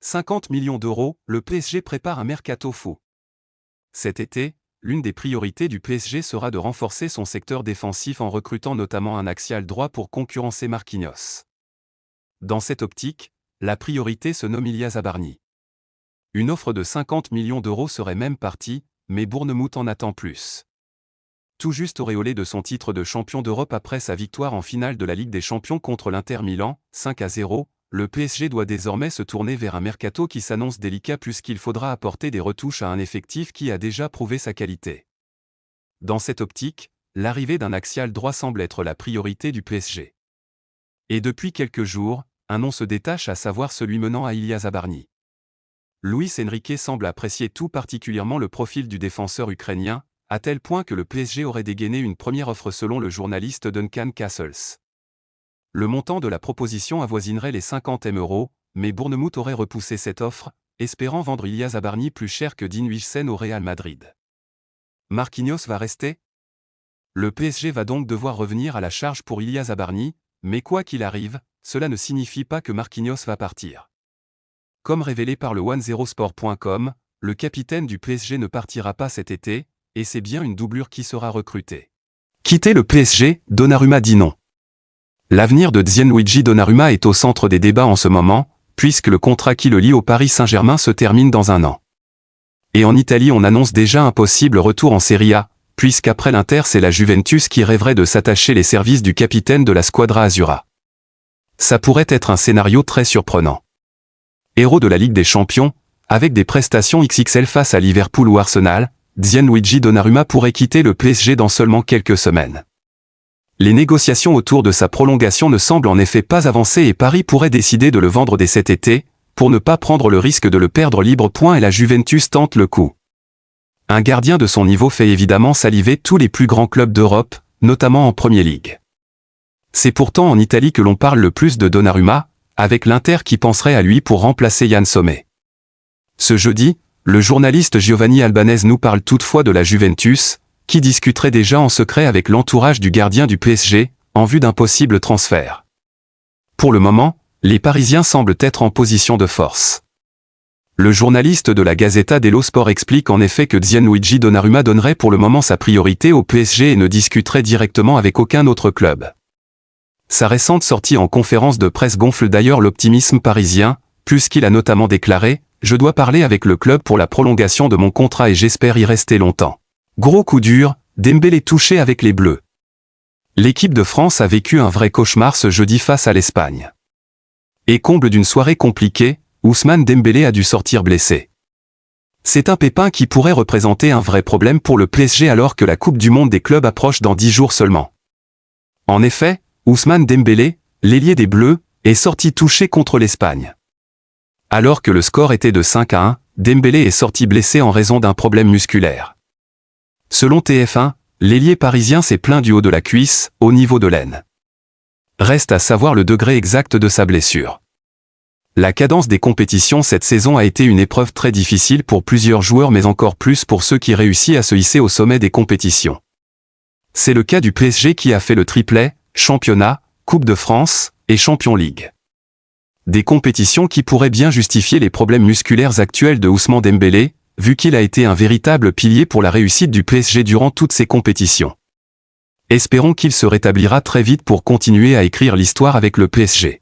50 millions d'euros, le PSG prépare un mercato fou. Cet été, l'une des priorités du PSG sera de renforcer son secteur défensif en recrutant notamment un axial droit pour concurrencer Marquinhos. Dans cette optique, la priorité se nomme Illia Zabarnyi. Une offre de 50 millions d'euros serait même partie, mais Bournemouth en attend plus. Tout juste auréolé de son titre de champion d'Europe après sa victoire en finale de la Ligue des Champions contre l'Inter Milan, 5-0, le PSG doit désormais se tourner vers un mercato qui s'annonce délicat puisqu'il faudra apporter des retouches à un effectif qui a déjà prouvé sa qualité. Dans cette optique, l'arrivée d'un axial droit semble être la priorité du PSG. Et depuis quelques jours, un nom se détache, à savoir celui menant à Illia Zabarnyi. Luis Enrique semble apprécier tout particulièrement le profil du défenseur ukrainien, à tel point que le PSG aurait dégainé une première offre selon le journaliste Duncan Castles. Le montant de la proposition avoisinerait les 50 M €, mais Bournemouth aurait repoussé cette offre, espérant vendre Illia Zabarnyi plus cher que Dean Huijsen au Real Madrid. Marquinhos va rester ? Le PSG va donc devoir revenir à la charge pour Illia Zabarnyi, mais quoi qu'il arrive, cela ne signifie pas que Marquinhos va partir. Comme révélé par le 10sport.com, le capitaine du PSG ne partira pas cet été, et c'est bien une doublure qui sera recrutée. Quitter le PSG, Donnarumma dit non. L'avenir de Gianluigi Donnarumma est au centre des débats en ce moment, puisque le contrat qui le lie au Paris Saint-Germain se termine dans un an. Et en Italie on annonce déjà un possible retour en Serie A, puisqu'après l'Inter c'est la Juventus qui rêverait de s'attacher les services du capitaine de la Squadra Azzurra. Ça pourrait être un scénario très surprenant. Héros de la Ligue des Champions, avec des prestations XXL face à Liverpool ou Arsenal, Gianluigi Donnarumma pourrait quitter le PSG dans seulement quelques semaines. Les négociations autour de sa prolongation ne semblent en effet pas avancer et Paris pourrait décider de le vendre dès cet été, pour ne pas prendre le risque de le perdre libre. Et la Juventus tente le coup. Un gardien de son niveau fait évidemment saliver tous les plus grands clubs d'Europe, notamment en Premier League. C'est pourtant en Italie que l'on parle le plus de Donnarumma, avec l'Inter qui penserait à lui pour remplacer Yann Sommer. Ce jeudi, le journaliste Giovanni Albanese nous parle toutefois de la Juventus, qui discuterait déjà en secret avec l'entourage du gardien du PSG, en vue d'un possible transfert. Pour le moment, les Parisiens semblent être en position de force. Le journaliste de la Gazzetta dello Sport explique en effet que Gianluigi Donnarumma donnerait pour le moment sa priorité au PSG et ne discuterait directement avec aucun autre club. Sa récente sortie en conférence de presse gonfle d'ailleurs l'optimisme parisien, puisqu'il a notamment déclaré « Je dois parler avec le club pour la prolongation de mon contrat et j'espère y rester longtemps ». Gros coup dur, Dembélé touché avec les Bleus. L'équipe de France a vécu un vrai cauchemar ce jeudi face à l'Espagne. Et comble d'une soirée compliquée, Ousmane Dembélé a dû sortir blessé. C'est un pépin qui pourrait représenter un vrai problème pour le PSG alors que la Coupe du Monde des clubs approche dans 10 jours seulement. En effet, Ousmane Dembélé, l'ailier des Bleus, est sorti touché contre l'Espagne. Alors que le score était de 5-1, Dembélé est sorti blessé en raison d'un problème musculaire. Selon TF1, l'ailier parisien s'est plaint du haut de la cuisse, au niveau de l'aine. Reste à savoir le degré exact de sa blessure. La cadence des compétitions cette saison a été une épreuve très difficile pour plusieurs joueurs mais encore plus pour ceux qui réussissent à se hisser au sommet des compétitions. C'est le cas du PSG qui a fait le triplet, championnat, Coupe de France et Champions League. Des compétitions qui pourraient bien justifier les problèmes musculaires actuels de Ousmane Dembélé, vu qu'il a été un véritable pilier pour la réussite du PSG durant toutes ces compétitions. Espérons qu'il se rétablira très vite pour continuer à écrire l'histoire avec le PSG.